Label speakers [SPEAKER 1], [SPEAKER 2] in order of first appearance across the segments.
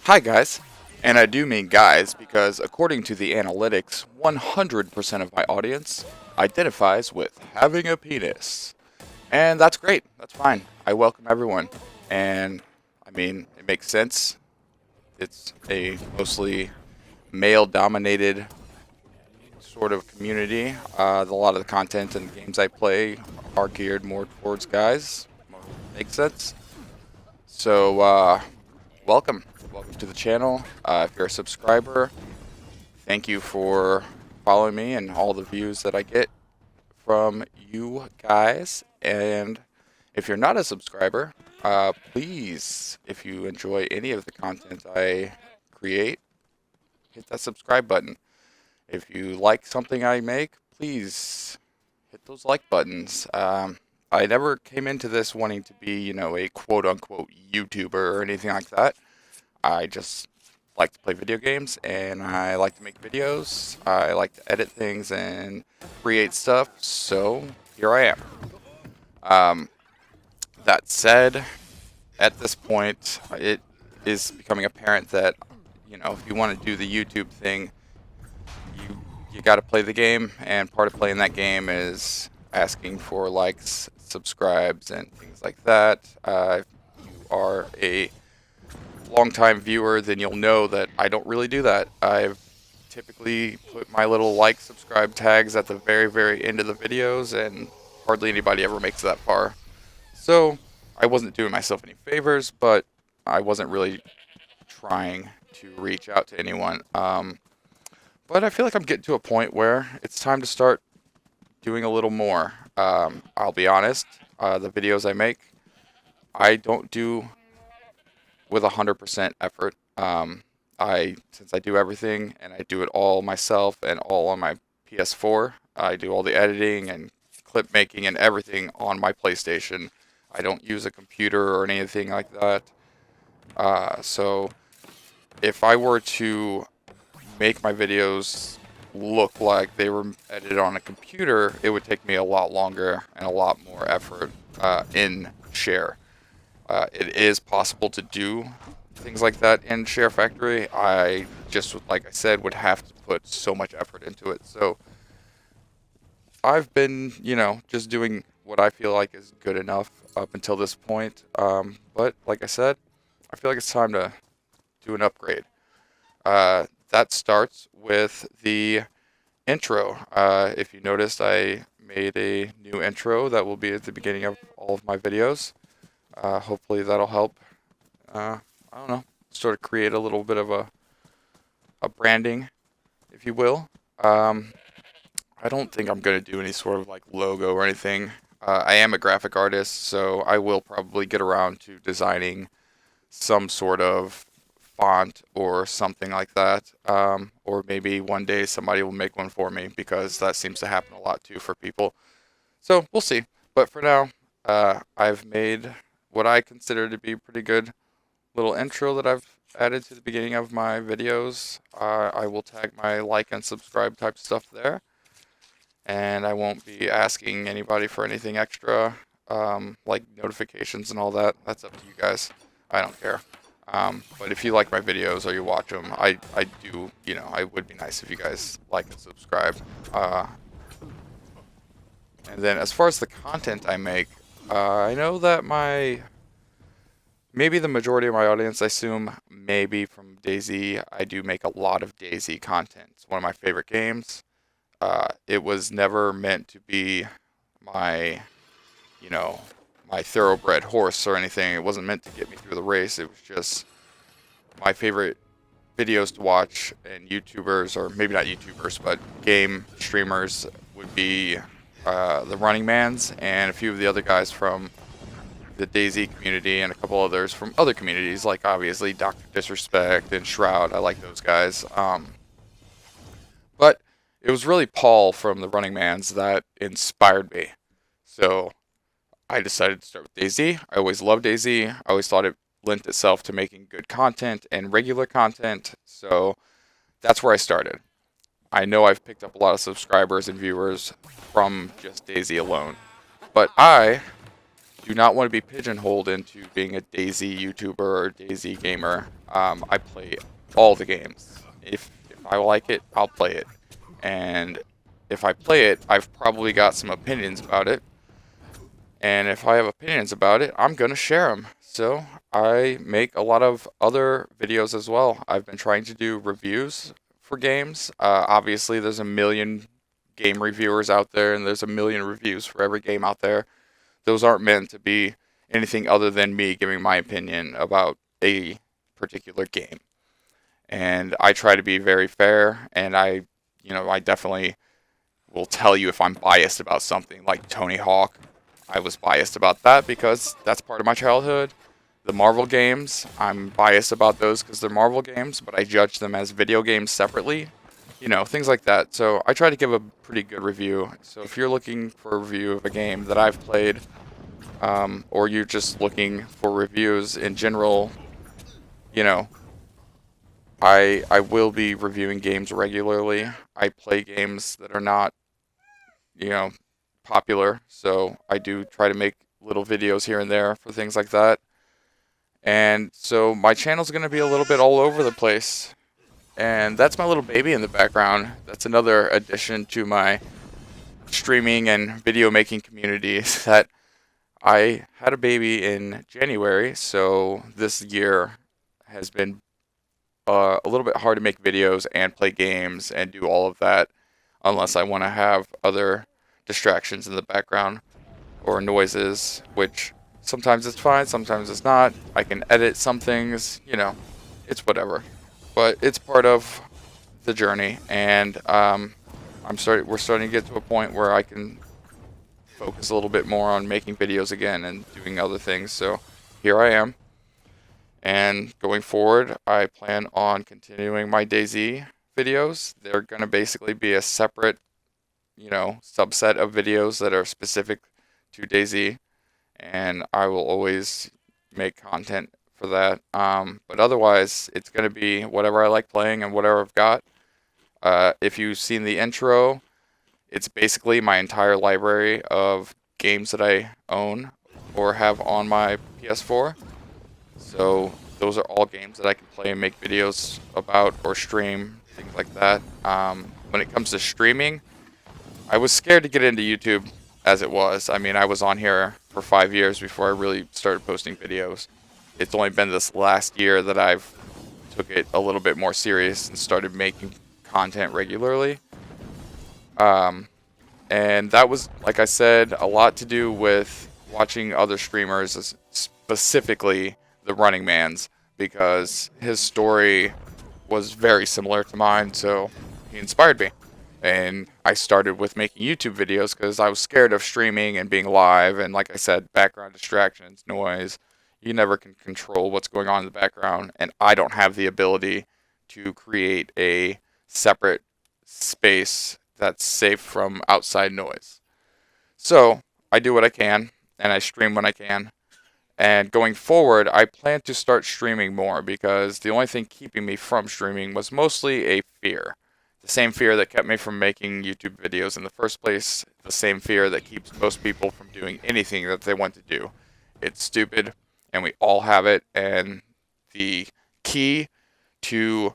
[SPEAKER 1] Hi guys, and I do mean guys because according to the analytics, 100% of my audience identifies with having a penis. And that's great, that's fine. I welcome everyone. And I mean, it makes sense. It's a mostly male dominated sort of community. A lot of the content and games I play are geared more towards guys. Makes sense. So, welcome. Welcome to the channel. If you're a subscriber, thank you for following me and all the views that I get from you guys. And if you're not a subscriber, please, if you enjoy any of the content I create, hit that subscribe button. If you like something I make, please hit those like buttons. I never came into this wanting to be, a quote-unquote YouTuber or anything like that. I just like to play video games and I like to make videos. I like to edit things and create stuff, so here I am. That said, at this point, it is becoming apparent that, if you want to do the YouTube thing, you got to play the game, and part of playing that game is asking for likes, subscribes, and things like that. If you are a longtime viewer, then you'll know that I don't really do that. I've typically put my little like, subscribe tags at the very, very end of the videos, and hardly anybody ever makes that far. So I wasn't doing myself any favors, but I wasn't really trying to reach out to anyone. But I feel like I'm getting to a point where it's time to start doing a little more. I'll be honest, the videos I make, I don't do with 100% effort. Since I do everything and I do it all myself and all on my PS4, I do all the editing and clip making and everything on my PlayStation. I don't use a computer or anything like that. So if I were to make my videos look like they were edited on a computer, it would take me a lot longer and a lot more effort in Share. It is possible to do things like that in Share Factory. I just, like I said, would have to put so much effort into it. So I've been, just doing what I feel like is good enough up until this point. But like I said, I feel like it's time to do an upgrade. That starts with the intro. If you noticed, I made a new intro that will be at the beginning of all of my videos. Hopefully that'll help, I don't know, sort of create a little bit of a branding, if you will. I don't think I'm going to do any sort of like logo or anything. I am a graphic artist, so I will probably get around to designing some sort of font or something like that. Or maybe one day somebody will make one for me, because that seems to happen a lot too for people. So we'll see. But for now, I've made what I consider to be a pretty good little intro that I've added to the beginning of my videos. I will tag my like and subscribe type stuff there. And I won't be asking anybody for anything extra, like notifications and all that. That's up to you guys. I don't care. But if you like my videos or you watch them, I do, I would be nice if you guys like and subscribe. And then as far as the content I make, I know that maybe the majority of my audience, I assume, maybe from DayZ. I do make a lot of DayZ content. It's one of my favorite games. It was never meant to be my, my thoroughbred horse or anything. It wasn't meant to get me through the race. It was just my favorite videos to watch, and YouTubers, or maybe not YouTubers, but game streamers, would be the Running Mans and a few of the other guys from the DayZ community, and a couple others from other communities, like obviously Dr. Disrespect and Shroud. I like those guys. But it was really Paul from the Running Mans that inspired me. So I decided to start with DayZ. I always loved DayZ. I always thought it lent itself to making good content and regular content. So that's where I started. I know I've picked up a lot of subscribers and viewers from just DayZ alone. But I do not want to be pigeonholed into being a DayZ YouTuber or DayZ gamer. I play all the games. If I like it, I'll play it. And if I play it, I've probably got some opinions about it. And if I have opinions about it, I'm going to share them. So I make a lot of other videos as well. I've been trying to do reviews for games. Obviously, there's a million game reviewers out there, and there's a million reviews for every game out there. Those aren't meant to be anything other than me giving my opinion about a particular game. And I try to be very fair, and I definitely will tell you if I'm biased about something, like Tony Hawk. I was biased about that because that's part of my childhood. The Marvel games, I'm biased about those because they're Marvel games, but I judge them as video games separately. Things like that. So I try to give a pretty good review. So if you're looking for a review of a game that I've played, or you're just looking for reviews in general, I will be reviewing games regularly. I play games that are not, popular, so I do try to make little videos here and there for things like that. And so my channel's going to be a little bit all over the place. And that's my little baby in the background. That's another addition to my streaming and video making community, that I had a baby in January, so this year has been a little bit hard to make videos and play games and do all of that unless I want to have other distractions in the background or noises, which sometimes it's fine, sometimes it's not. I can edit some things, it's whatever. But it's part of the journey, and we're starting to get to a point where I can focus a little bit more on making videos again and doing other things. So here I am. And going forward, I plan on continuing my DayZ videos. They're going to basically be a separate, subset of videos that are specific to DayZ. And I will always make content for that. But otherwise, it's going to be whatever I like playing and whatever I've got. If you've seen the intro, it's basically my entire library of games that I own or have on my PS4. So those are all games that I can play and make videos about or stream, things like that. When it comes to streaming, I was scared to get into YouTube as it was. I mean, I was on here for 5 years before I really started posting videos. It's only been this last year that I've took it a little bit more serious and started making content regularly. And that was, like I said, a lot to do with watching other streamers, specifically the Running Man's, because his story was very similar to mine, so he inspired me. And I started with making YouTube videos because I was scared of streaming and being live, and like I said, background distractions, noise. You never can control what's going on in the background, and I don't have the ability to create a separate space that's safe from outside noise. So I do what I can, and I stream when I can. And going forward, I plan to start streaming more because the only thing keeping me from streaming was mostly a fear. The same fear that kept me from making YouTube videos in the first place, the same fear that keeps most people from doing anything that they want to do. It's stupid, and we all have it, and the key to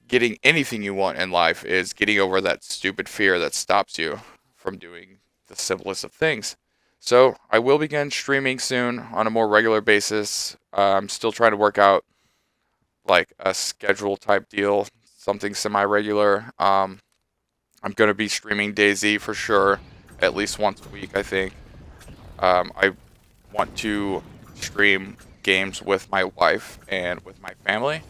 [SPEAKER 1] getting anything you want in life is getting over that stupid fear that stops you from doing the simplest of things. So I will begin streaming soon on a more regular basis. I'm still trying to work out like a schedule type deal, something semi-regular. I'm going to be streaming DayZ for sure, at least once a week, I think. I want to stream games with my wife and with my family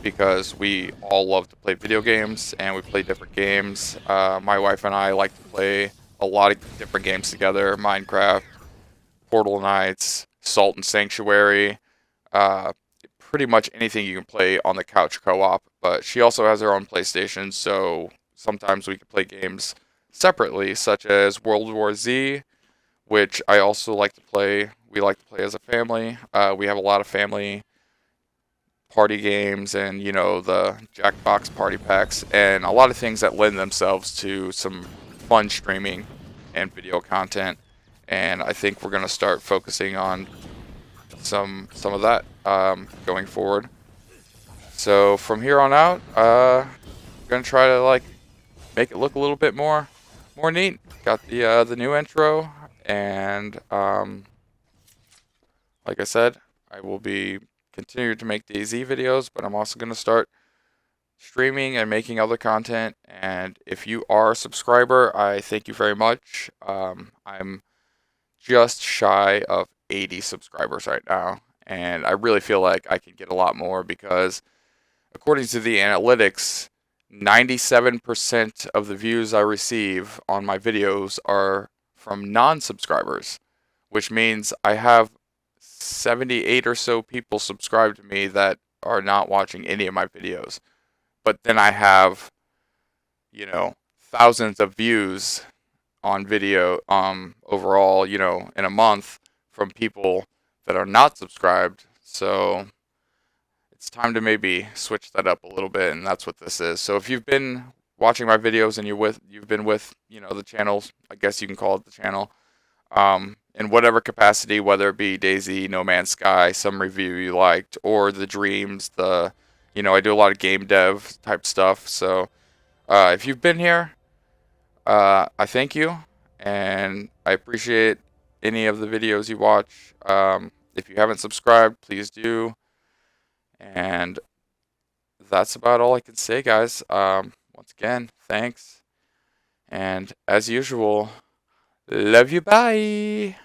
[SPEAKER 1] because we all love to play video games and we play different games. My wife and I like to play a lot of different games together: Minecraft, Portal Knights, Salt and Sanctuary, pretty much anything you can play on the couch co-op. But she also has her own PlayStation, so sometimes we can play games separately, such as World War Z, which I also like to play. We like to play as a family. We have a lot of family party games and, the Jackbox party packs and a lot of things that lend themselves to some fun streaming and video content. and I think we're gonna start focusing on some of that going forward. So from here on out, I'm gonna try to like make it look a little bit more neat. Got the new intro, and like I said, I will be continuing to make DayZ videos, but I'm also gonna start streaming and making other content. And if you are a subscriber, I thank you very much. I'm just shy of 80 subscribers right now, and I really feel like I can get a lot more because, according to the analytics, 97% of the views I receive on my videos are from non-subscribers, which means I have 78 or so people subscribed to me that are not watching any of my videos. But then I have, thousands of views on video overall, in a month from people that are not subscribed. So it's time to maybe switch that up a little bit, and that's what this is. So if you've been watching my videos and you've been with, the channels, I guess you can call it the channel, in whatever capacity, whether it be DayZ, No Man's Sky, some review you liked, or the Dreams, I do a lot of game dev type stuff. So if you've been here, I thank you, and I appreciate any of the videos you watch. If you haven't subscribed, please do. And that's about all I can say, guys. Once again, thanks. And as usual, love you, bye.